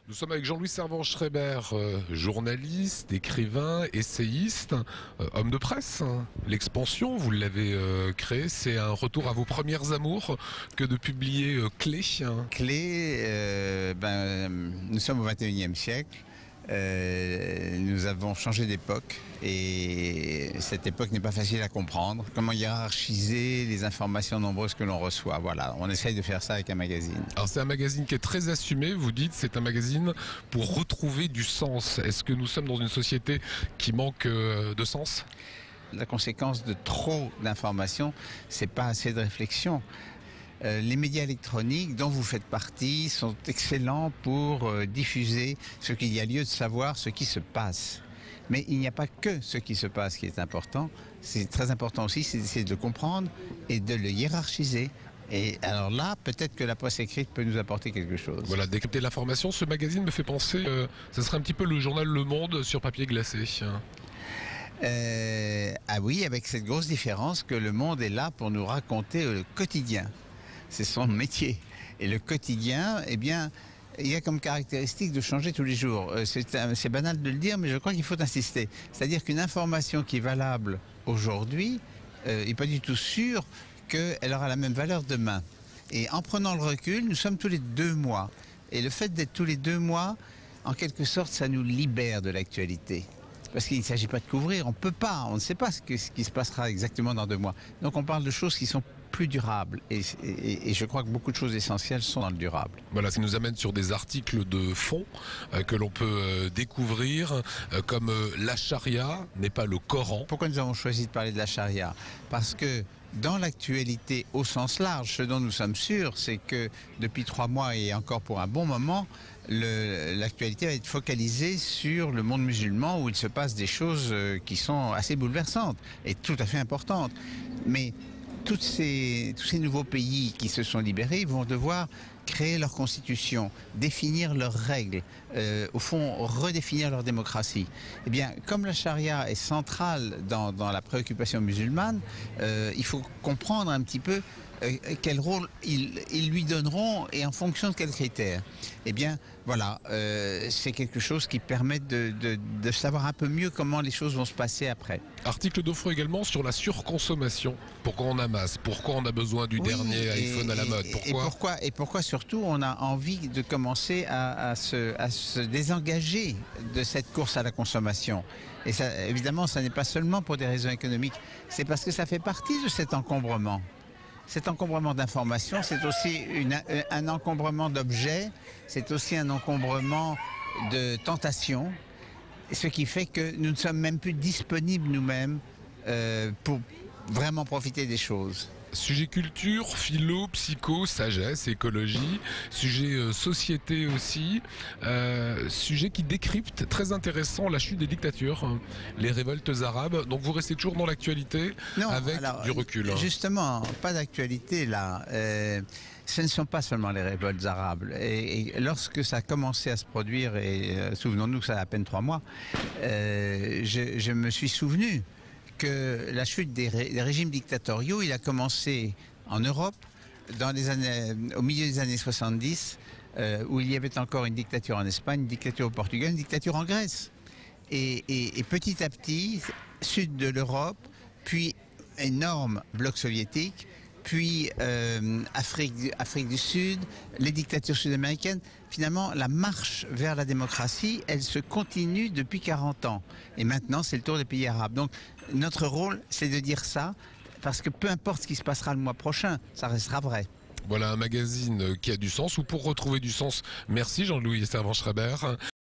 Nous sommes avec Jean-Louis Servan-Schreiber, journaliste, écrivain, essayiste, homme de presse. L'expansion, vous l'avez créé, c'est un retour à vos premières amours que de publier Clé. Clé, nous sommes au XXIe siècle. Nous avons changé d'époque et cette époque n'est pas facile à comprendre. Comment hiérarchiser les informations nombreuses que l'on reçoit. Voilà, on essaye de faire ça avec un magazine. Alors c'est un magazine qui est très assumé, vous dites c'est un magazine pour retrouver du sens. Est-ce que nous sommes dans une société qui manque de sens ? La conséquence de trop d'informations, c'est pas assez de réflexion. Les médias électroniques dont vous faites partie sont excellents pour diffuser ce qu'il y a lieu de savoir, ce qui se passe. Mais il n'y a pas que ce qui se passe qui est important. C'est très important aussi, c'est d'essayer de le comprendre et de le hiérarchiser. Et alors là, peut-être que la presse écrite peut nous apporter quelque chose. Voilà, décrypter l'information. Ce magazine me fait penser, ce serait un petit peu le journal Le Monde sur papier glacé. Ah oui, avec cette grosse différence que Le Monde est là pour nous raconter le quotidien. C'est son métier. Et le quotidien, eh bien, il y a comme caractéristique de changer tous les jours. C'est banal de le dire, mais je crois qu'il faut insister. C'est-à-dire qu'une information qui est valable aujourd'hui n'est pas du tout sûre qu'elle aura la même valeur demain. Et en prenant le recul, nous sommes tous les 2 mois. Et le fait d'être tous les 2 mois, en quelque sorte, ça nous libère de l'actualité. Parce qu'il ne s'agit pas de couvrir, on ne peut pas, on ne sait pas ce qui se passera exactement dans 2 mois. Donc on parle de choses qui sont plus durables. Et je crois que beaucoup de choses essentielles sont dans le durable. Voilà, ça nous amène sur des articles de fond que l'on peut découvrir, comme la charia n'est pas le Coran. Pourquoi nous avons choisi de parler de la charia ? Parce que dans l'actualité au sens large, ce dont nous sommes sûrs, c'est que depuis 3 mois et encore pour un bon moment, l'actualité va être focalisée sur le monde musulman où il se passe des choses qui sont assez bouleversantes et tout à fait importantes. Mais tous ces nouveaux pays qui se sont libérés vont devoir créer leur constitution, définir leurs règles, au fond redéfinir leur démocratie. Eh bien, comme la charia est centrale dans la préoccupation musulmane, il faut comprendre un petit peu quel rôle ils lui donneront et en fonction de quels critères. Eh bien, voilà, c'est quelque chose qui permet de savoir un peu mieux comment les choses vont se passer après. Article de fond également sur la surconsommation. Pourquoi on amasse ? Pourquoi on a besoin du dernier iPhone à la mode ? Et pourquoi surtout on a envie de commencer à se désengager de cette course à la consommation. Et ça, évidemment, ça n'est pas seulement pour des raisons économiques, c'est parce que ça fait partie de cet encombrement. Cet encombrement d'informations, c'est aussi un encombrement d'objets, c'est aussi un encombrement de tentations, ce qui fait que nous ne sommes même plus disponibles nous-mêmes pour vraiment profiter des choses. Sujet culture, philo, psycho, sagesse, écologie, sujet société aussi, sujet qui décrypte, très intéressant, la chute des dictatures, les révoltes arabes. Donc vous restez toujours dans l'actualité avec du recul. Justement, pas d'actualité là. Ce ne sont pas seulement les révoltes arabes. Et lorsque ça a commencé à se produire, et souvenons-nous que ça a à peine 3 mois, je me suis souvenu que la chute des régimes dictatoriaux, il a commencé en Europe au milieu des années 70, où il y avait encore une dictature en Espagne, une dictature au Portugal, une dictature en Grèce. Et petit à petit, sud de l'Europe, puis énorme bloc soviétique, puis Afrique du Sud, les dictatures sud-américaines. Finalement, la marche vers la démocratie, elle se continue depuis 40 ans. Et maintenant, c'est le tour des pays arabes. Donc, notre rôle, c'est de dire ça, parce que peu importe ce qui se passera le mois prochain, ça restera vrai. Voilà un magazine qui a du sens, ou pour retrouver du sens. Merci Jean-Louis Servan-Schreiber.